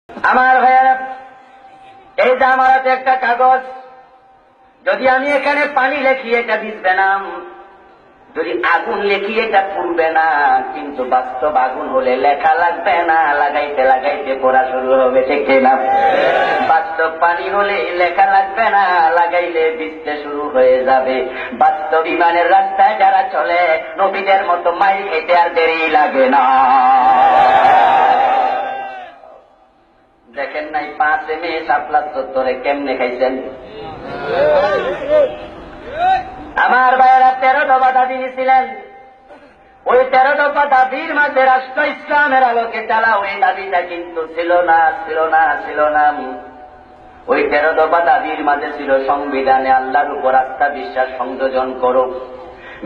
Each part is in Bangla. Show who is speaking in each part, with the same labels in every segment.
Speaker 1: আমার ভাইয়ারা, এই যে আমার হাতে একটা কাগজ, যদি আমি এখানে পানি লেখি এটা ভিজবে না, যদি আগুন লেখি এটা পুড়বে না, কিন্তু বাস্তব আগুন হলে লেখা লাগবে না, লাগাইতে লাগাইতে পড়া শুরু হবে, ঠিক না? বাস্তব পানি হলে লেখা লাগবে না, লাগাইলে ভিজতে শুরু হয়ে যাবে। বাস্তব ইমানের রাস্তায় যারা চলে, নবীদের মতো মাইল খেতে আর দেরি লাগে না। দেখেন নাই 5 মে শাপলা চত্বরে কেমনে খাইছেন? আমার ভাইয়েরা 13 দফা দাবি ছিলেন। ওই 13 দফা দাবির মাঝে রাষ্ট্র ইসলামের আলোকে চালা, ওই দাবিটা কিন্তু ছিল না। ওই 13 দফা দাবির মাঝে ছিল সংবিধানে আল্লাহর উপর আস্থা বিশ্বাস সংযোজন করো,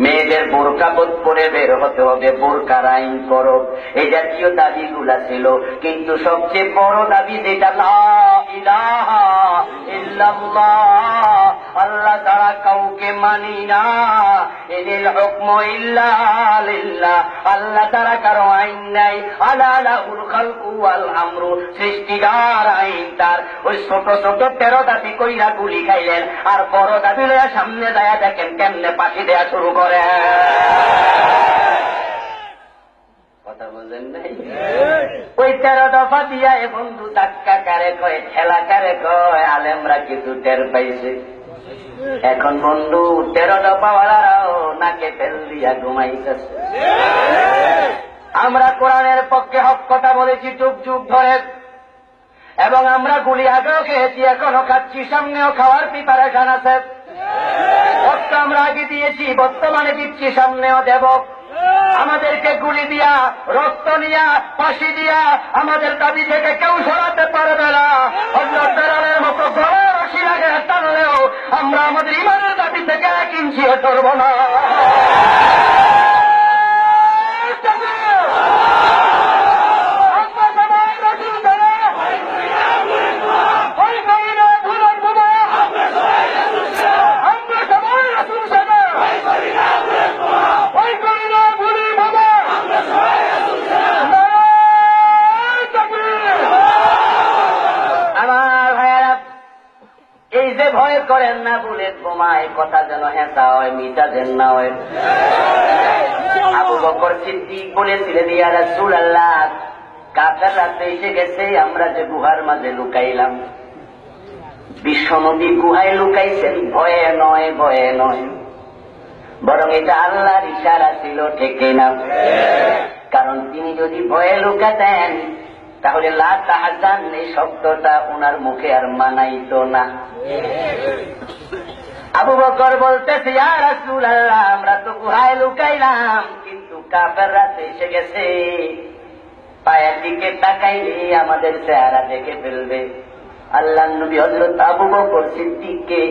Speaker 1: মেয়েদের বোরকা বোধ করে বের হতে হবে, বোরকার আইন করো, এই জাতীয় দাবিগুলা ছিল। কিন্তু সবচেয়ে বড় দাবি যেটা, লা ইলাহা ইল্লাল্লাহ, আল্লাহ ছাড়া কাউকে মানি না, ইনিল হুকমু ইল্লা লিল্লাহ, আল্লাহ ছাড়া কারো আইন নাই, আলা লাহুল খালকু ওয়াল আমরু, সৃষ্টিগার আইন তার। ওই ছোট ছোট 13 দাবি কইরা গুলি খাইলেন, আর বড় দাবি লইয়া সামনে যায় দেখেন কেমনে পাখি দেয়া শুরু করে। কথা বলছেন নাই? ওই 13 দফা দিয়া এ বন্ধু ধাক্কা কারে কয়, ঠেলা কারে কয়, আলেমরা কিছু টের পাইছে। এখন বন্ধু 13 দফাওয়ালারাও নাকে তেল দিয়া ঘুমাইতেছে। আমরা কোরআনের পক্ষে হক কথা বলেছি যুগ যুগ ধরে, এবং আমরা গুলি আগেও খেয়েছি, এখনো খাচ্ছি, সামনেও খাওয়ার প্রিপারেশন আছে। রক্ত আমরা আগে দিয়েছি, বর্তমানে দিচ্ছি, সামনেও দেব। আমাদেরকে গুলি দিয়া, রক্ত নিয়া, ফাঁসি দিয়া আমাদের দাবি থেকে কেউ সরাতে পারবে না। হযরত বেলালের মতো গলার রশি লাগে টানলেও আমরা আমাদের ইমানের দাবি থেকে 1 ইঞ্চিও সরব না। এই যে ভয় করেন না বুলেট বোমায়, কথা যেন হেঁচা হয়, মিটা যেন না হয়। আবু বকর সিদ্দিক বলেছিলেন, ইয়া রাসূলুল্লাহ, কাফেররা তো এসে গেছে, আমরা যে গুহার মাঝে লুকাইলাম, বিশ্বনবী গুহায় লুকাইছেন ভয়ে নয়, বরং এটা আল্লাহর ইশারা ছিল, ঠিক না? কারণ তিনি যদি ভয়ে লুকাতেন তাহলে লা তাহজান এই শব্দটা ওনার মুখে আর মানাইতো না। আবু বকর বলতেছে, ইয়া রাসূলুল্লাহ, আমরা তো গুহায় লুকাইলাম, কিন্তু কাফেররা এসে গেছে, পায়ের দিকে তাকাইলে আমাদের চেহারা দেখে ফেলবে। আল্লাহর নবী হযরত আবু বকর সিদ্দিককে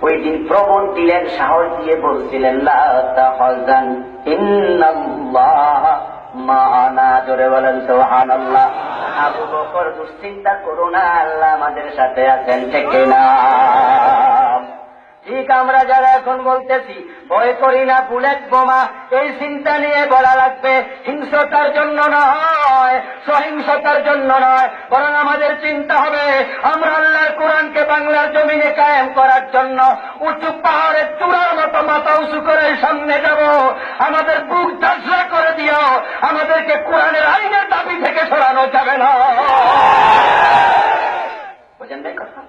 Speaker 1: ওই দিন প্রবল দিলেন, সাহস দিয়ে বলছিলেন, লা তাহজান ইন্নাল্লাহ মা'ানা। জোরে বলেন সুবহানাল্লাহ। আবু বকর দুশ্চিন্তা করো না, আল্লাহ আমাদের সাথে আছেন, ঠিক না? ঠিক আমরা যারা এখন বলতেছি ভয় করি না বুলেট বোমা, এই চিন্তা নিয়ে বলা লাগবে। হিংস্রতার জন্য নয়, সহিংসতার জন্য নয়, বরং আমাদের চিন্তা হবে আমরা আল্লাহর কোরআনকে বাংলার জমিনে কায়েম করার জন্য উঁচু পাহাড়ের চূড়ার মতো মাথা উঁচু করে সামনে যাব। আমাদের বুক ঝাঁঝরা করে দিও, আমাদেরকে কোরআনের আইনের দাবি থেকে সরানো যাবে না। বুঝেন ভাই কথা?